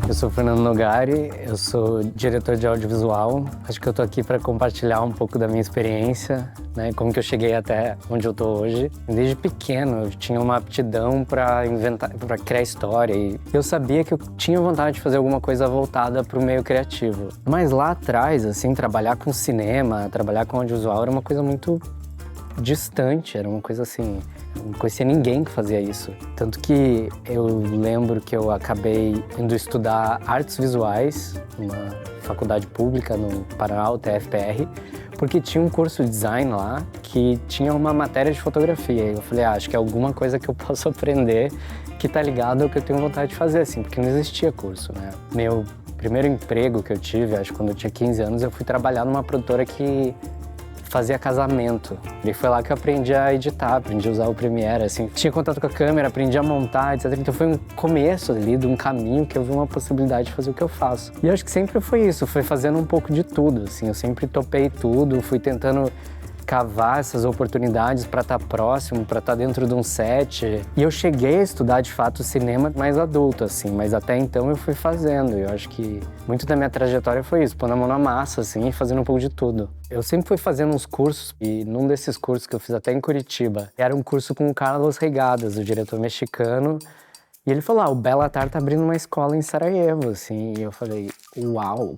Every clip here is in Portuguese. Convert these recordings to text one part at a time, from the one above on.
Eu sou Fernando Nogari, eu sou diretor de audiovisual. Acho que eu tô aqui para compartilhar um pouco da minha experiência, né? Como que eu cheguei até onde eu tô hoje. Desde pequeno eu tinha uma aptidão para inventar, para criar história e eu sabia que eu tinha vontade de fazer alguma coisa voltada para o meio criativo. Mas lá atrás, assim, trabalhar com cinema, trabalhar com audiovisual era uma coisa muito distante, era uma coisa assim, não conhecia ninguém que fazia isso. Tanto que eu lembro que eu acabei indo estudar artes visuais numa faculdade pública no Paraná, o TFPR, porque tinha um curso de design lá que tinha uma matéria de fotografia. E eu falei, acho que é alguma coisa que eu posso aprender que tá ligado ao que eu tenho vontade de fazer, assim, porque não existia curso, né? Meu primeiro emprego que eu tive, acho que quando eu tinha 15 anos, eu fui trabalhar numa produtora que fazia casamento. E foi lá que eu aprendi a editar, aprendi a usar o Premiere, assim. Tinha contato com a câmera, aprendi a montar, etc. Então foi um começo ali de um caminho que eu vi uma possibilidade de fazer o que eu faço. E eu acho que sempre foi isso, foi fazendo um pouco de tudo, assim. Eu sempre topei tudo, fui tentando cavar essas oportunidades para estar próximo, para estar dentro de um set. E eu cheguei a estudar, de fato, cinema mais adulto, assim, mas até então eu fui fazendo. Eu acho que muito da minha trajetória foi isso, pôr a mão na massa, assim, e fazendo um pouco de tudo. Eu sempre fui fazendo uns cursos, e num desses cursos que eu fiz até em Curitiba, era um curso com o Carlos Reigadas, o diretor mexicano, e ele falou, o Bellatar tá abrindo uma escola em Sarajevo, assim, e eu falei, uau,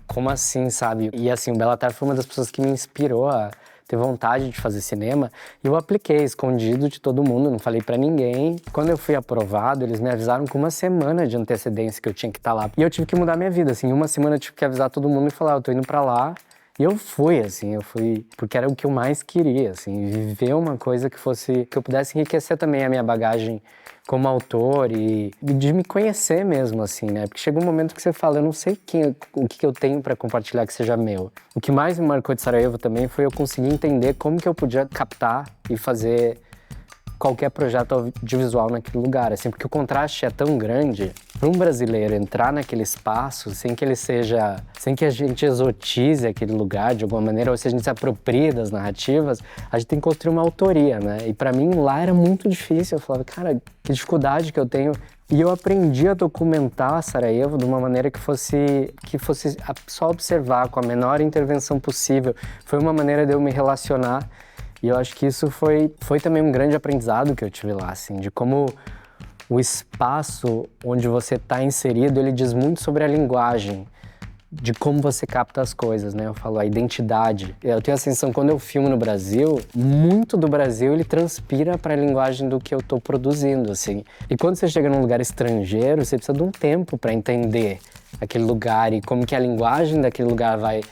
como assim, sabe? E assim, o Bellatar foi uma das pessoas que me inspirou a ter vontade de fazer cinema, e eu apliquei escondido de todo mundo, não falei pra ninguém. Quando eu fui aprovado, eles me avisaram com uma semana de antecedência que eu tinha que estar lá. E eu tive que mudar minha vida, assim, uma semana eu tive que avisar todo mundo e falar, eu tô indo pra lá. E eu fui, assim, porque era o que eu mais queria, assim, viver uma coisa que eu pudesse enriquecer também a minha bagagem como autor e de me conhecer mesmo, assim, né? Porque chega um momento que você fala, eu não sei o que eu tenho para compartilhar que seja meu. O que mais me marcou de Sarajevo também foi eu conseguir entender como que eu podia captar e fazer qualquer projeto audiovisual naquele lugar, assim, porque o contraste é tão grande para um brasileiro entrar naquele espaço sem que a gente exotize aquele lugar de alguma maneira, ou se a gente se aproprie das narrativas, a gente tem que construir uma autoria, né? E para mim lá era muito difícil, eu falava, cara, que dificuldade que eu tenho. E eu aprendi a documentar Sarajevo de uma maneira que fosse só observar com a menor intervenção possível. Foi uma maneira de eu me relacionar. E eu acho que isso foi também um grande aprendizado que eu tive lá, assim, de como o espaço onde você está inserido, ele diz muito sobre a linguagem, de como você capta as coisas, né? Eu falo, a identidade. Eu tenho a sensação, quando eu filmo no Brasil, muito do Brasil, ele transpira para a linguagem do que eu estou produzindo, assim. E quando você chega num lugar estrangeiro, você precisa de um tempo para entender aquele lugar e como que a linguagem daquele lugar vai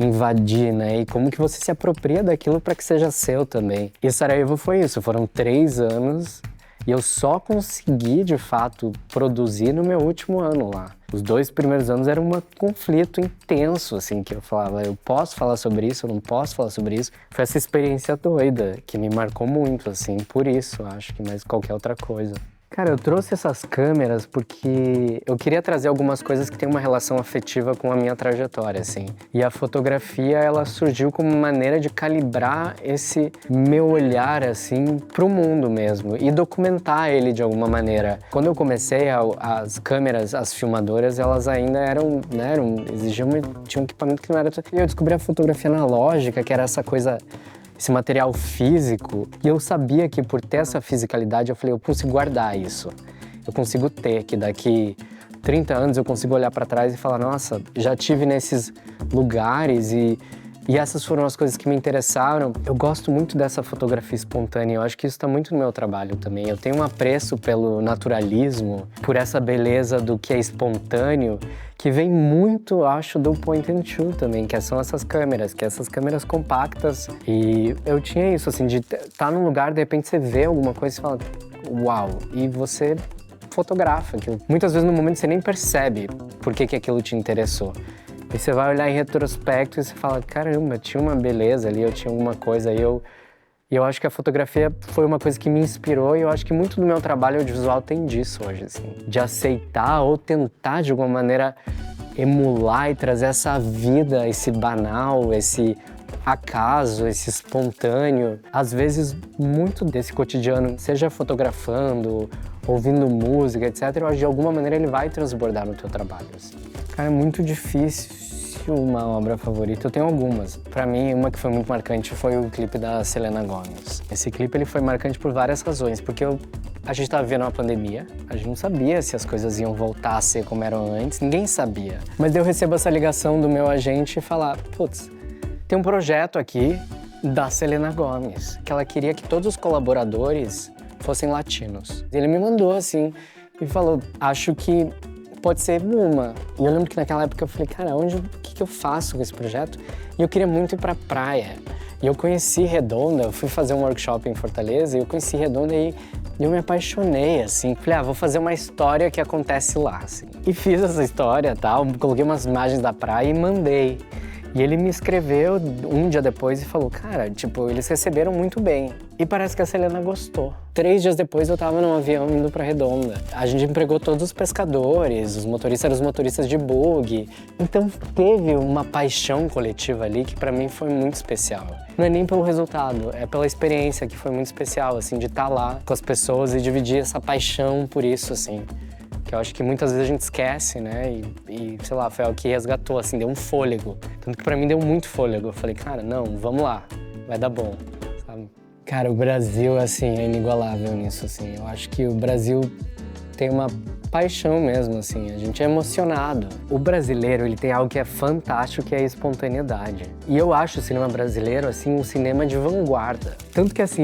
invadir, né? E como que você se apropria daquilo para que seja seu também. E Sarajevo foi isso, foram 3 anos e eu só consegui, de fato, produzir no meu último ano lá. Os 2 primeiros anos era um conflito intenso, assim, que eu falava, eu posso falar sobre isso, eu não posso falar sobre isso. Foi essa experiência doida que me marcou muito, assim, por isso, acho que mais qualquer outra coisa. Cara, eu trouxe essas câmeras porque eu queria trazer algumas coisas que têm uma relação afetiva com a minha trajetória, assim. E a fotografia, ela surgiu como uma maneira de calibrar esse meu olhar, assim, pro mundo mesmo e documentar ele de alguma maneira. Quando eu comecei, as câmeras, as filmadoras, elas ainda tinha um equipamento que não era... E eu descobri a fotografia analógica, que era essa coisa... esse material físico, e eu sabia que por ter essa fisicalidade, eu falei, eu consigo guardar isso. Eu consigo ter, que daqui 30 anos eu consigo olhar para trás e falar, nossa, já tive nesses lugares e essas foram as coisas que me interessaram. Eu gosto muito dessa fotografia espontânea, eu acho que isso está muito no meu trabalho também. Eu tenho um apreço pelo naturalismo, por essa beleza do que é espontâneo, que vem muito, acho, do point and shoot também, que são essas câmeras compactas. E eu tinha isso, assim, de estar num lugar, de repente você vê alguma coisa e fala, uau, e você fotografa aquilo. Muitas vezes no momento você nem percebe por que aquilo te interessou. E você vai olhar em retrospecto e você fala, caramba, tinha uma beleza ali, eu tinha alguma coisa. E eu acho que a fotografia foi uma coisa que me inspirou e eu acho que muito do meu trabalho audiovisual tem disso hoje, assim. De aceitar ou tentar, de alguma maneira, emular e trazer essa vida, esse banal, esse acaso, esse espontâneo. Às vezes, muito desse cotidiano, seja fotografando, ouvindo música, etc., eu acho que de alguma maneira ele vai transbordar no teu trabalho, assim. Cara, é muito difícil uma obra favorita. Eu tenho algumas. Pra mim, uma que foi muito marcante foi o clipe da Selena Gomez. Esse clipe ele foi marcante por várias razões, porque a gente estava vivendo uma pandemia, a gente não sabia se as coisas iam voltar a ser como eram antes, ninguém sabia. Mas eu recebo essa ligação do meu agente e falar, putz, tem um projeto aqui da Selena Gomez, que ela queria que todos os colaboradores fossem latinos. Ele me mandou assim e falou, acho que pode ser uma. E eu lembro que naquela época eu falei, cara, o que eu faço com esse projeto? E eu queria muito ir pra praia. E eu conheci Redonda, eu fui fazer um workshop em Fortaleza e eu conheci Redonda e eu me apaixonei, assim. Falei, vou fazer uma história que acontece lá, assim. E fiz essa história, tal, coloquei umas imagens da praia e mandei. E ele me escreveu um dia depois e falou, cara, tipo, eles receberam muito bem. E parece que a Selena gostou. 3 dias depois eu tava num avião indo pra Redonda. A gente empregou todos os pescadores, os motoristas eram os motoristas de bug. Então teve uma paixão coletiva ali que pra mim foi muito especial. Não é nem pelo resultado, é pela experiência que foi muito especial, assim, de estar lá com as pessoas e dividir essa paixão por isso, assim. Que eu acho que muitas vezes a gente esquece, né? E sei lá, foi algo que resgatou, assim, deu um fôlego. Tanto que pra mim deu muito fôlego. Eu falei, cara, não, vamos lá, vai dar bom, sabe? Cara, o Brasil, assim, é inigualável nisso, assim. Eu acho que o Brasil tem uma paixão mesmo, assim, a gente é emocionado. O brasileiro, ele tem algo que é fantástico, que é a espontaneidade. E eu acho o cinema brasileiro, assim, um cinema de vanguarda. Tanto que, assim,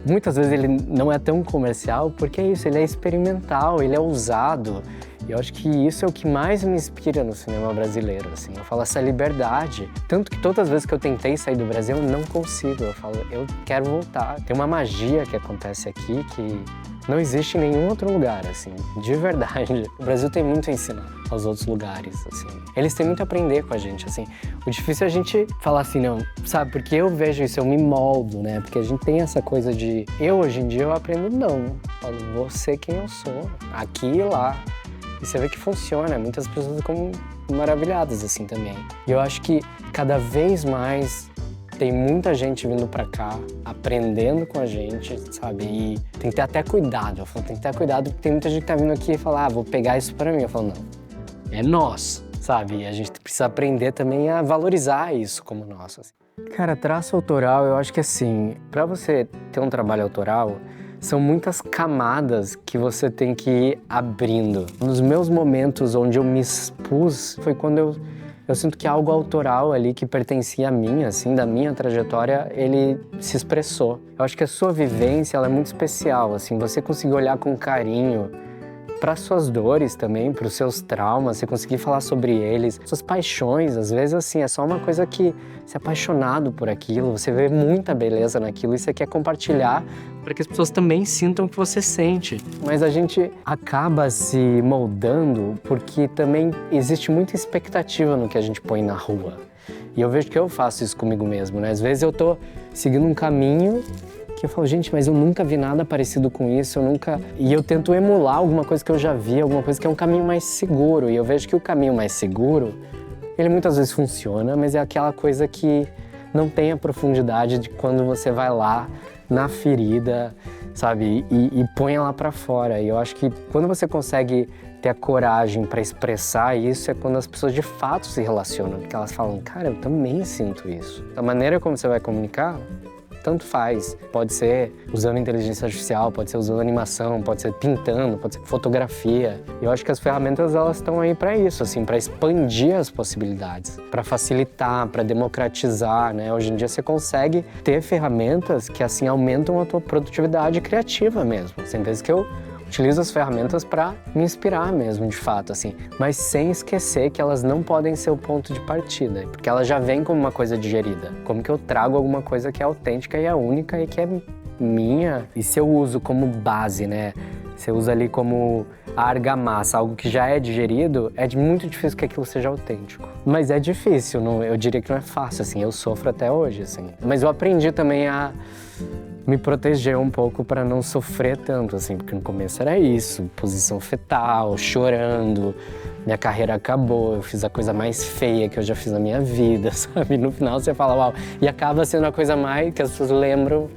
muitas vezes ele não é tão comercial, porque é isso, ele é experimental, ele é ousado. E eu acho que isso é o que mais me inspira no cinema brasileiro, assim. Eu falo essa liberdade. Tanto que todas as vezes que eu tentei sair do Brasil, eu não consigo. Eu falo, eu quero voltar. Tem uma magia que acontece aqui que não existe em nenhum outro lugar, assim, de verdade. O Brasil tem muito a ensinar aos outros lugares, assim. Eles têm muito a aprender com a gente, assim. O difícil é a gente falar assim, não, sabe? Porque eu vejo isso, eu me moldo, né? Porque a gente tem essa coisa de... hoje em dia, eu aprendo não. Eu falo, vou ser quem eu sou, aqui e lá. E você vê que funciona, muitas pessoas ficam maravilhadas, assim, também. E eu acho que cada vez mais tem muita gente vindo pra cá, aprendendo com a gente, sabe? E tem que ter até cuidado. Eu falo, tem que ter cuidado porque tem muita gente que tá vindo aqui e fala, vou pegar isso pra mim. Eu falo, não, é nosso, sabe? E a gente precisa aprender também a valorizar isso como nosso, assim. Cara, traço autoral, eu acho que assim, pra você ter um trabalho autoral, são muitas camadas que você tem que ir abrindo. Nos meus momentos onde eu me expus, foi quando eu sinto que algo autoral ali que pertencia a mim, assim, da minha trajetória, ele se expressou. Eu acho que a sua vivência, ela é muito especial, assim, você conseguir olhar com carinho para suas dores também, para os seus traumas, você conseguir falar sobre eles, suas paixões, às vezes, assim, é só uma coisa que você é apaixonado por aquilo, você vê muita beleza naquilo e você quer compartilhar para que as pessoas também sintam o que você sente. Mas a gente acaba se moldando porque também existe muita expectativa no que a gente põe na rua. E eu vejo que eu faço isso comigo mesmo, né? Às vezes eu tô seguindo um caminho que eu falo, gente, mas eu nunca vi nada parecido com isso, E eu tento emular alguma coisa que eu já vi, alguma coisa que é um caminho mais seguro. E eu vejo que o caminho mais seguro, ele muitas vezes funciona, mas é aquela coisa que não tem a profundidade de quando você vai lá na ferida, sabe? E põe ela pra fora. E eu acho que quando você consegue ter a coragem pra expressar isso, é quando as pessoas de fato se relacionam. Porque elas falam, cara, eu também sinto isso. A maneira como você vai comunicar, tanto faz. Pode ser usando inteligência artificial, pode ser usando animação, pode ser pintando, pode ser fotografia. Eu acho que as ferramentas, elas estão aí para isso, assim, para expandir as possibilidades, para facilitar, para democratizar, né? Hoje em dia você consegue ter ferramentas que, assim, aumentam a tua produtividade criativa mesmo. Tem vezes que eu utilizo as ferramentas para me inspirar mesmo, de fato, assim, mas sem esquecer que elas não podem ser o ponto de partida, porque elas já vêm como uma coisa digerida. Como que eu trago alguma coisa que é autêntica e é única e que é minha? E se eu uso como base, né? Você usa ali como a argamassa, algo que já é digerido, é muito difícil que aquilo seja autêntico. Mas é difícil, eu diria que não é fácil, assim, eu sofro até hoje, assim. Mas eu aprendi também a me proteger um pouco para não sofrer tanto, assim, porque no começo era isso, posição fetal, chorando, minha carreira acabou, eu fiz a coisa mais feia que eu já fiz na minha vida, sabe? No final você fala, uau, e acaba sendo a coisa mais que as pessoas lembram,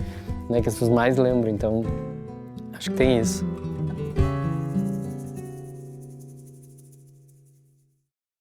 né, que as pessoas mais lembram, então acho que tem isso.